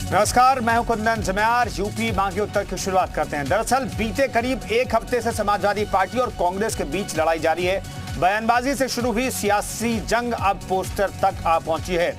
नमस्कार, मैं हूं कुंदन जम्यार। यूपी मांगे उत्तर की शुरुआत करते हैं। दरअसल बीते करीब एक हफ्ते से समाजवादी पार्टी और कांग्रेस के बीच लड़ाई जारी है। बयानबाजी से शुरू हुई सियासी जंग अब पोस्टर तक आ पहुंची है।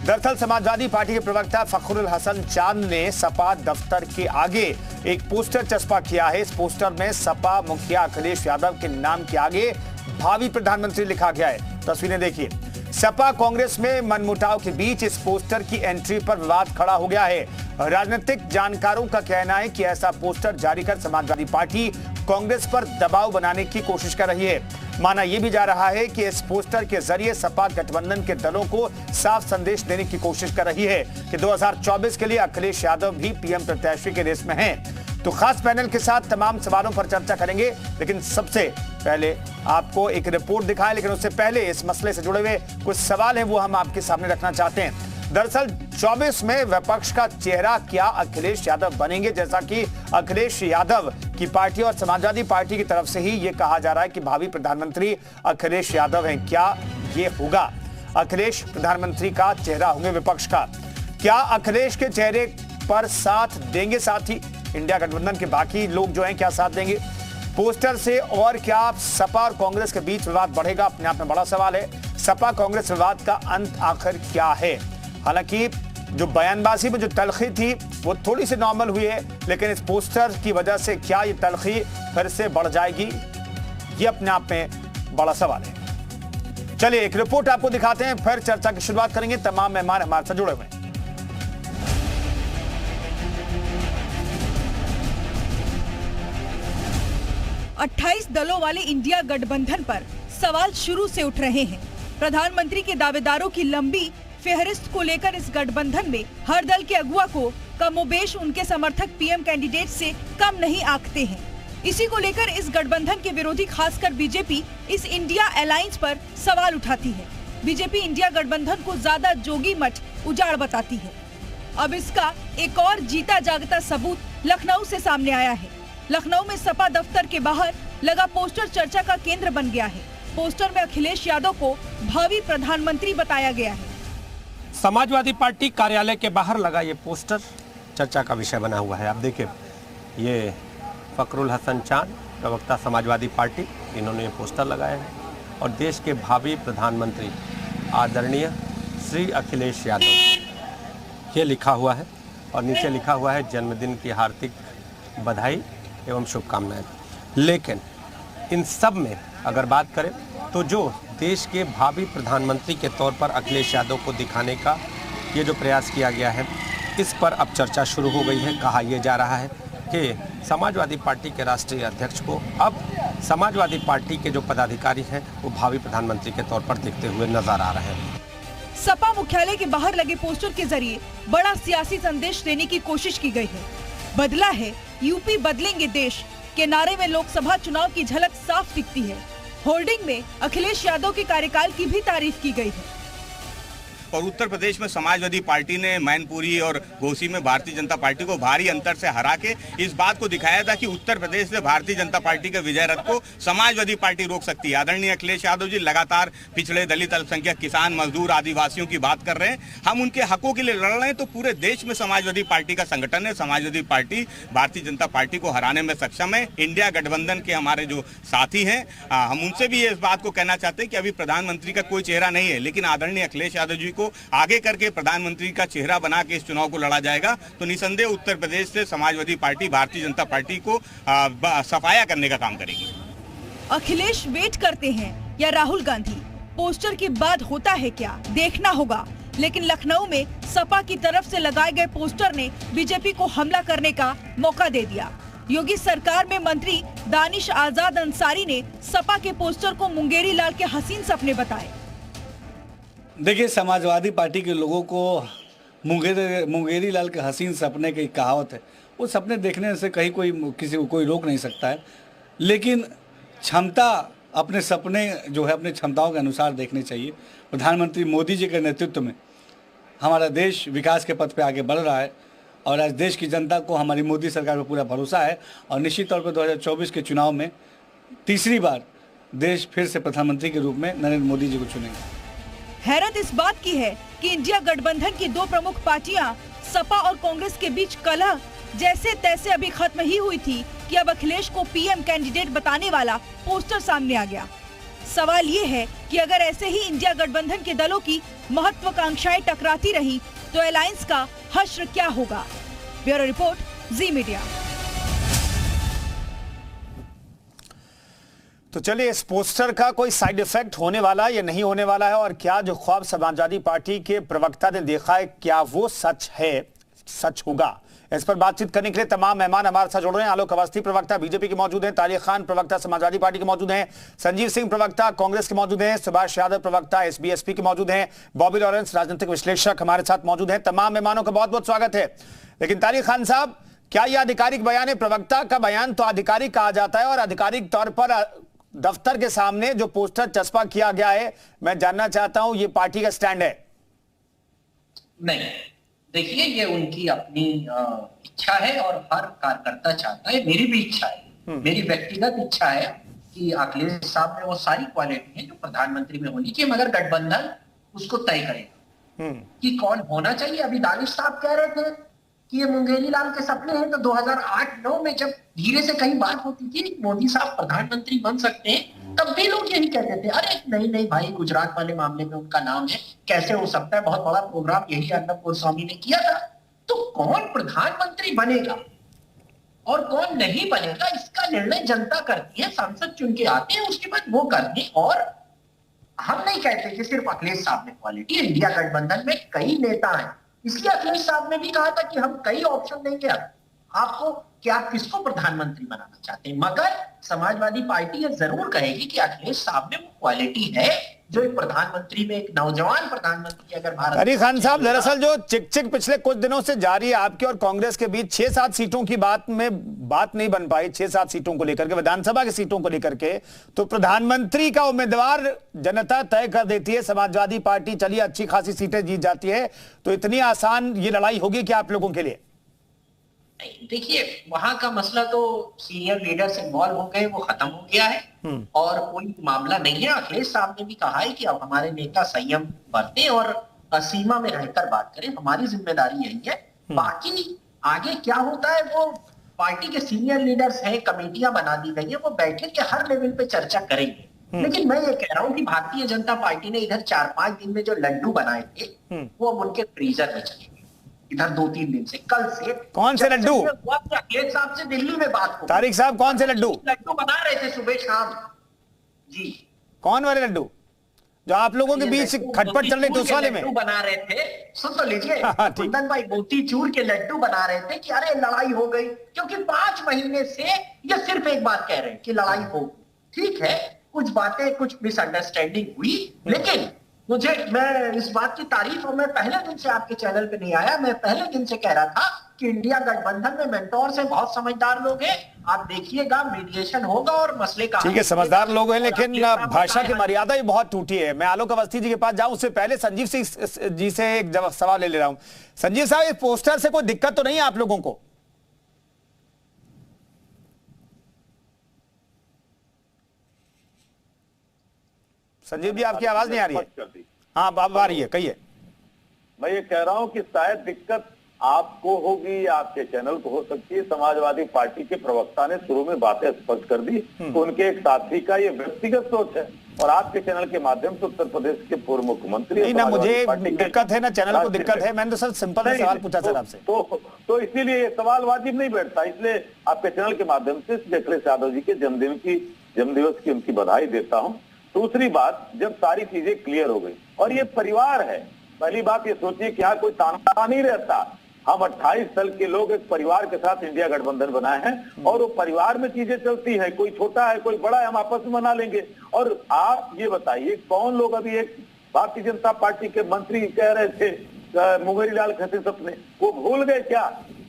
दरअसल समाजवादी पार्टी के प्रवक्ता फखरुल हसन चांद ने सपा दफ्तर के आगे एक पोस्टर चस्पा किया है। इस पोस्टर में सपा मुखिया अखिलेश यादव के नाम के आगे भावी प्रधानमंत्री लिखा गया है। तस्वीरें देखिए। सपा कांग्रेस में मनमुटाव के बीच इस पोस्टर की एंट्री पर विवाद खड़ा हो गया है। राजनीतिक जानकारों का कहना है कि ऐसा पोस्टर जारी कर समाजवादी पार्टी कांग्रेस पर दबाव बनाने की कोशिश कर रही है। माना यह भी जा रहा है कि इस पोस्टर के जरिए सपा गठबंधन के दलों को साफ संदेश देने की कोशिश कर रही है कि 2024 के लिए अखिलेश यादव भी पीएम प्रत्याशी के रेस में हैं। तो खास पैनल के साथ तमाम सवालों पर चर्चा करेंगे, लेकिन सबसे पहले आपको एक रिपोर्ट दिखाएं। लेकिन उससे पहले इस मसले से जुड़े हुए कुछ सवाल हैं, वो हम आपके सामने रखना चाहते हैं। दरअसल 24 में विपक्ष का चेहरा क्या अखिलेश यादव बनेंगे, जैसा कि अखिलेश यादव की पार्टी और समाजवादी पार्टी की तरफ से ही ये कहा जा रहा है कि भावी प्रधानमंत्री अखिलेश यादव हैं। क्या ये होगा अखिलेश प्रधानमंत्री का चेहरा होंगे विपक्ष का? क्या अखिलेश के चेहरे पर साथ देंगे साथी इंडिया गठबंधन के बाकी लोग जो हैं, क्या साथ देंगे? पोस्टर से और क्या सपा और कांग्रेस के बीच विवाद बढ़ेगा? अपने आप में बड़ा सवाल है। सपा कांग्रेस विवाद का अंत आखिर क्या है? हालांकि जो बयानबाजी में जो तलखी थी वो थोड़ी सी नॉर्मल हुई है, लेकिन इस पोस्टर की वजह से क्या ये तलखी फिर से बढ़ जाएगी? ये अपने आप में बड़ा सवाल है। चलिए एक रिपोर्ट आपको दिखाते हैं, फिर चर्चा की शुरुआत करेंगे। तमाम मेहमान हमारे साथ जुड़े हुए हैं। 28 दलों वाले इंडिया गठबंधन पर सवाल शुरू से उठ रहे हैं। प्रधानमंत्री के दावेदारों की लंबी फेहरिस्त को लेकर इस गठबंधन में हर दल के अगुवा को कमोबेश उनके समर्थक पीएम कैंडिडेट से कम नहीं आंकते हैं। इसी को लेकर इस गठबंधन के विरोधी खासकर बीजेपी इस इंडिया अलायंस पर सवाल उठाती है। बीजेपी इंडिया गठबंधन को ज्यादा जोगी मठ उजाड़ बताती है। अब इसका एक और जीता जागता सबूत लखनऊ से सामने आया है। लखनऊ में सपा दफ्तर के बाहर लगा पोस्टर चर्चा का केंद्र बन गया है। पोस्टर में अखिलेश यादव को भावी प्रधानमंत्री बताया गया है। समाजवादी पार्टी कार्यालय के बाहर लगा ये पोस्टर चर्चा का विषय बना हुआ है। आप देखिए, ये फखरुल हसन चांद, प्रवक्ता समाजवादी पार्टी, इन्होंने ये पोस्टर लगाया है और देश के भावी प्रधानमंत्री आदरणीय श्री अखिलेश यादव ये लिखा हुआ है और नीचे लिखा हुआ है जन्मदिन की हार्दिक बधाई एवं शुभकामनाएं। लेकिन इन सब में अगर बात करें तो जो देश के भावी प्रधानमंत्री के तौर पर अखिलेश यादव को दिखाने का ये जो प्रयास किया गया है, इस पर अब चर्चा शुरू हो गई है। कहा यह जा रहा है कि समाजवादी पार्टी के राष्ट्रीय अध्यक्ष को अब समाजवादी पार्टी के जो पदाधिकारी हैं वो भावी प्रधानमंत्री के तौर पर दिखते हुए नजर आ रहे हैं। सपा मुख्यालय के बाहर लगे पोस्टर के जरिए बड़ा सियासी संदेश देने की कोशिश की गई है। बदला है यूपी बदलेंगे देश के नारे में लोकसभा चुनाव की झलक साफ दिखती है। होर्डिंग में अखिलेश यादव के कार्यकाल की भी तारीफ की गई है। और उत्तर प्रदेश में समाजवादी पार्टी ने मैनपुरी और घोसी में भारतीय जनता पार्टी को भारी अंतर से हरा के इस बात को दिखाया था कि उत्तर प्रदेश से भारतीय जनता पार्टी के विजय रथ को समाजवादी पार्टी रोक सकती है। आदरणीय अखिलेश यादव जी लगातार पिछड़े, दलित, अल्पसंख्यक, किसान, मजदूर, आदिवासियों की बात कर रहे हैं। हम उनके हकों के लिए लड़ रहे हैं। तो पूरे देश में समाजवादी पार्टी का संगठन है। समाजवादी पार्टी भारतीय जनता पार्टी को हराने में सक्षम है। इंडिया गठबंधन के हमारे जो साथी हैं, हम उनसे भी इस बात को कहना चाहते हैं कि अभी प्रधानमंत्री का कोई चेहरा नहीं है, लेकिन आदरणीय अखिलेश यादव जी को आगे करके प्रधानमंत्री का चेहरा बना के इस चुनाव को लड़ा जाएगा। तो निसंदेह उत्तर प्रदेश से समाजवादी पार्टी भारतीय जनता पार्टी को सफाया करने का काम करेगी। अखिलेश वेट करते हैं या राहुल गांधी? पोस्टर के बाद होता है क्या, देखना होगा। लेकिन लखनऊ में सपा की तरफ से लगाए गए पोस्टर ने बीजेपी को हमला करने का मौका दे दिया। योगी सरकार में मंत्री दानिश आजाद अंसारी ने सपा के पोस्टर को मुंगेरी लाल के हसीन सपने बताए। देखिए, समाजवादी पार्टी के लोगों को मुंगेरी लाल के हसीन सपने की कहावत है। वो सपने देखने से कहीं किसी को कोई रोक नहीं सकता है, लेकिन क्षमता अपने सपने जो है अपने क्षमताओं के अनुसार देखने चाहिए। प्रधानमंत्री मोदी जी के नेतृत्व में हमारा देश विकास के पथ पे आगे बढ़ रहा है और आज देश की जनता को हमारी मोदी सरकार पर पूरा भरोसा है और निश्चित तौर पर 2024 के चुनाव में तीसरी बार देश फिर से प्रधानमंत्री के रूप में नरेंद्र मोदी जी को चुनेंगे। हैरत इस बात की है कि इंडिया गठबंधन की दो प्रमुख पार्टियां सपा और कांग्रेस के बीच कलह जैसे तैसे अभी खत्म ही हुई थी कि अब अखिलेश को पीएम कैंडिडेट बताने वाला पोस्टर सामने आ गया। सवाल ये है कि अगर ऐसे ही इंडिया गठबंधन के दलों की महत्वाकांक्षाएं टकराती रही तो अलायंस का हश्र क्या होगा। ब्यूरो रिपोर्ट, जी मीडिया। तो चलिए, इस पोस्टर का कोई साइड इफेक्ट होने वाला है या नहीं होने वाला है, और क्या जो ख्वाब समाजवादी पार्टी के प्रवक्ता ने देखा है क्या वो सच है, सच होगा। इस पर बातचीत करने के लिए तमाम मेहमान हमारे साथ जुड़ रहे हैं। आलोक अवस्थी प्रवक्ता बीजेपी के मौजूद हैं, तारिक खान प्रवक्ता समाजवादी पार्टी के मौजूद हैं, संजीव सिंह प्रवक्ता कांग्रेस के मौजूद हैं, सुभाष यादव प्रवक्ता एसबीएसपी के मौजूद हैं, बॉबी लॉरेंस राजनीतिक विश्लेषक हमारे साथ मौजूद हैं। तमाम मेहमानों का बहुत बहुत स्वागत है। लेकिन तारिक खान साहब, क्या यह आधिकारिक बयान है? प्रवक्ता का बयान तो आधिकारिक कहा जाता है और आधिकारिक तौर पर दफ्तर के सामने जो पोस्टर चस्पा किया गया है, मैं जानना चाहता हूं ये पार्टी का स्टैंड है? नहीं, देखिए ये उनकी अपनी इच्छा है और हर कार्यकर्ता चाहता है, मेरी भी इच्छा है, मेरी व्यक्तिगत इच्छा है कि अखिलेश साहब में वो सारी क्वालिटी है जो प्रधानमंत्री में होनी चाहिए, मगर गठबंधन उसको तय करेगा कि कौन होना चाहिए। अभी दानिश साहब कह रहे थे कि ये मुंगेरी लाल के सपने हैं, तो 2008-9 में जब धीरे से कहीं बात होती थी मोदी साहब प्रधानमंत्री बन सकते हैं, तब भी लोग यही कहते थे, अरे नहीं नहीं भाई, गुजरात वाले मामले में उनका नाम है, कैसे हो सकता है, बहुत बड़ा प्रोग्राम यही अर्नब गोस्वामी ने किया था। तो कौन प्रधानमंत्री बनेगा और कौन नहीं बनेगा, इसका निर्णय जनता करती है, सांसद चुन के आते हैं, उसके बाद वो करते हैं। और हम नहीं कहते कि सिर्फ अखिलेश साहब में क्वालिटी, इंडिया गठबंधन में कई नेता हैं, इसलिए अखिलेश साहब ने भी कहा था कि हम कई ऑप्शन देंगे आपको कि आप किसको प्रधानमंत्री बनाना चाहते हैं, मगर समाजवादी पार्टी ये जरूर कहेगी कि अखिलेश साहब में वो क्वालिटी है जो एक प्रधानमंत्री में, एक नौजवान प्रधानमंत्री अगर भारत। तारिक खान साहब, दरअसल जो चिक पिछले कुछ दिनों से जारी है आपके और कांग्रेस के बीच, 6-7 सीटों की बात नहीं बन पाई, 6-7 सीटों को लेकर के, विधानसभा की सीटों को लेकर के, तो प्रधानमंत्री का उम्मीदवार जनता तय कर देती है। समाजवादी पार्टी चलिए अच्छी खासी सीटें जीत जाती है, तो इतनी आसान ये लड़ाई होगी क्या आप लोगों के लिए? देखिए, वहां का मसला तो सीनियर लीडर्स इन्वॉल्व हो गए, वो खत्म हो गया है और कोई मामला नहीं है। अखिलेश साहब ने भी कहा है कि अब हमारे नेता संयम बरतें और सीमा में रहकर बात करें, हमारी जिम्मेदारी यही है। बाकी आगे क्या होता है वो पार्टी के सीनियर लीडर्स हैं, कमेटियां बना दी गई है, वो बैठे के हर लेवल पे चर्चा करेंगे। लेकिन मैं ये कह रहा हूं कि भारतीय जनता पार्टी ने इधर 4-5 दिन में जो लड्डू बनाए थे वो अब उनके फ्रीजर में चले, इधर 2-3 दिन से, कल से। कौन से लड्डू? अखिलेश साहब से दिल्ली में बात हो, तारिक साहब कौन से लड्डू बना रहे थे सुबह शाम जी? कौन वाले लड्डू जो आप लोगों के बीच खटपट चल रही थी उस वाले में? बना रहे थे, सुन तो लीजिए, कुंदन भाई मोतीचूर के लड्डू बना रहे थे कि अरे लड़ाई हो गई, क्योंकि 5 महीने से ये सिर्फ एक बात कह रहे हैं कि लड़ाई हो। ठीक है, कुछ बातें, कुछ मिसअंडरस्टैंडिंग हुई, लेकिन मैं इस बात की तारीफ, और मैं पहले दिन से आपके चैनल पे नहीं आया, मैं पहले दिन से कह रहा था कि इंडिया गठबंधन में मेंटोर्स हैं, बहुत समझदार लोग हैं, आप देखिएगा मीडिएशन होगा और मसले का। ठीक है, समझदार लोग हैं, लेकिन भाषा की मर्यादा ही बहुत टूटी है। मैं आलोक अवस्थी जी के पास जाऊं उससे पहले संजीव सिंह जी से एक सवाल ले रहा हूं। संजीव साहब, इस पोस्टर से कोई दिक्कत तो नहीं है आप लोगों को? संजीव जी, आपकी आवाज नहीं आ रही है। हाँ, अब आ रही है, कहिए। मैं ये कह रहा हूं कि शायद दिक्कत आपको होगी या आपके चैनल को हो सकती है। समाजवादी पार्टी के प्रवक्ता ने शुरू में बातें स्पष्ट कर दी, तो उनके एक साथी का ये व्यक्तिगत सोच है, और आपके चैनल के माध्यम से उत्तर प्रदेश के पूर्व मुख्यमंत्री। नहीं ना, मुझे दिक्कत है ना चैनल को दिक्कत है, मैंने तो सर सिंपल सवाल पूछा सर आपसे। तो इसीलिए ये सवाल वाजिब नहीं बैठता, इसलिए आपके चैनल के माध्यम से अखिलेश यादव जी के जन्मदिवस की उनकी बधाई देता हूँ। दूसरी बात, जब सारी चीजें क्लियर हो गई और ये परिवार है, पहली बात ये सोचिए कि यहाँ कोई ताना नहीं रहता। हम 28 साल के लोग एक परिवार के साथ इंडिया गठबंधन बनाए हैं और वो परिवार में चीजें चलती है, कोई छोटा है कोई बड़ा है, हम आपस में मना लेंगे। और आप ये बताइए, कौन लोग, अभी एक भारतीय जनता पार्टी के मंत्री कह रहे थे मुंगेरी लाल खसी सपने, वो भूल गए क्या?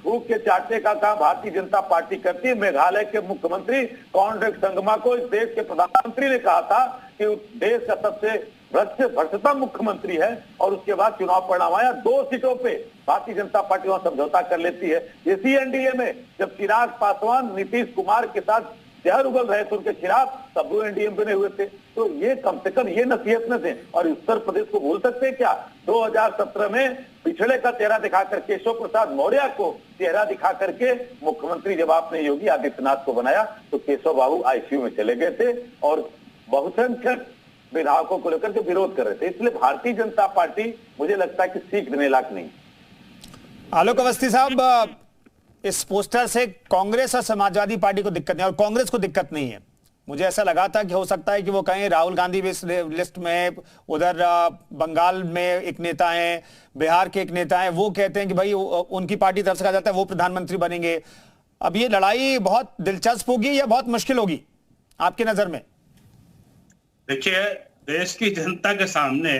थूक के चाटे का काम भारतीय जनता पार्टी करती है। मेघालय के मुख्यमंत्री कॉन्ड्रेक संगमा को इस देश के प्रधानमंत्री ने कहा था कि देश का सबसे भ्रष्टतम मुख्यमंत्री है, और उसके बाद चुनाव परिणाम आया, 2 सीटों पे भारतीय जनता पार्टी वहां समझौता कर लेती है। इसी एनडीए में जब चिराग पासवान नीतीश कुमार के साथ जहर उगल रहे थे उनके खिलाफ, तब वो एनडीए बने हुए थे। तो ये कम से कम ये नसीहत न दें। और उत्तर प्रदेश को भूल सकते हैं क्या? 2017 में पिछड़े का चेहरा दिखाकर केशव प्रसाद मौर्य को चेहरा दिखा करके मुख्यमंत्री जब आपने योगी आदित्यनाथ को बनाया तो केशव बाबू आईसीयू में चले गए थे और बहुसंख्यक विधायकों को लेकर के विरोध कर रहे थे। इसलिए भारतीय जनता पार्टी मुझे लगता है कि सीख देने लायक नहीं। आलोक अवस्थी साहब, इस पोस्टर से कांग्रेस और समाजवादी पार्टी को दिक्कत नहीं और कांग्रेस को दिक्कत नहीं है। मुझे ऐसा लगा था कि हो सकता है कि वो कहें राहुल गांधी भी इस लिस्ट में, उधर बंगाल में एक नेता हैं, बिहार के एक नेता हैं, वो कहते हैं कि भाई उनकी पार्टी तरफ से कहा जाता है वो प्रधानमंत्री बनेंगे। अब ये लड़ाई बहुत दिलचस्प होगी या बहुत मुश्किल होगी आपकी नजर में? देखिए, देश की जनता के सामने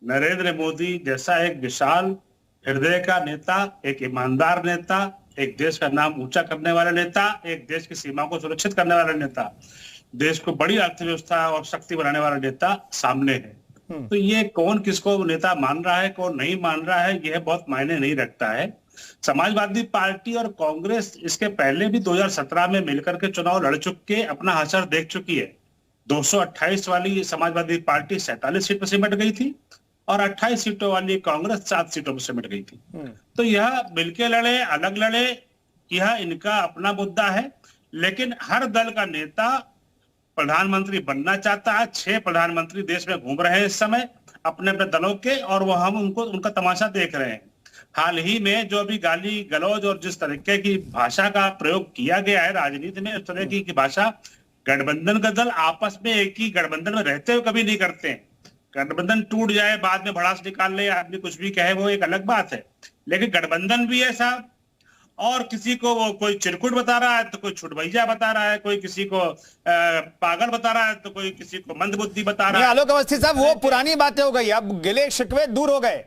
नरेंद्र मोदी जैसा एक विशाल हृदय का नेता, एक ईमानदार नेता, एक देश का नाम ऊंचा करने वाला नेता, एक देश की सीमा को सुरक्षित करने वाला नेता, देश को बड़ी अर्थव्यवस्था और शक्ति बनाने वाला नेता सामने है। तो ये कौन किसको नेता मान रहा है, कौन नहीं मान रहा है, यह बहुत मायने नहीं रखता है। समाजवादी पार्टी और कांग्रेस इसके पहले भी 2017 में मिलकर के चुनाव लड़ चुके, अपना असर देख चुकी है। 228 वाली समाजवादी पार्टी 47 सीट पर सिमट गई थी और 28 सीटों वाली कांग्रेस 7 सीटों पर सिमट गई थी। तो यह मिलके लड़े, अलग लड़े, यह इनका अपना मुद्दा है। लेकिन हर दल का नेता प्रधानमंत्री बनना चाहता है। 6 प्रधानमंत्री देश में घूम रहे हैं इस समय अपने अपने दलों के, और वो हम उनका तमाशा देख रहे हैं। हाल ही में जो अभी गाली गलौज और जिस तरीके की भाषा का प्रयोग किया गया है राजनीति में, उस तरह की भाषा गठबंधन का दल आपस में एक ही गठबंधन में रहते हुए कभी नहीं करते हैं। गठबंधन टूट जाए, बाद में भड़ास निकाल ले, आदमी कुछ भी कहे, वो एक अलग बात है। लेकिन गठबंधन भी है साहब, और किसी को वो कोई चिरकुट बता रहा है तो कोई छुटभैया बता रहा है, कोई किसी को पागल बता रहा है तो कोई किसी को मंदबुद्धि बता रहा है। आलोक अवस्थी साहब, वो पुरानी बातें हो गई, अब गिले शिकवे दूर हो गए।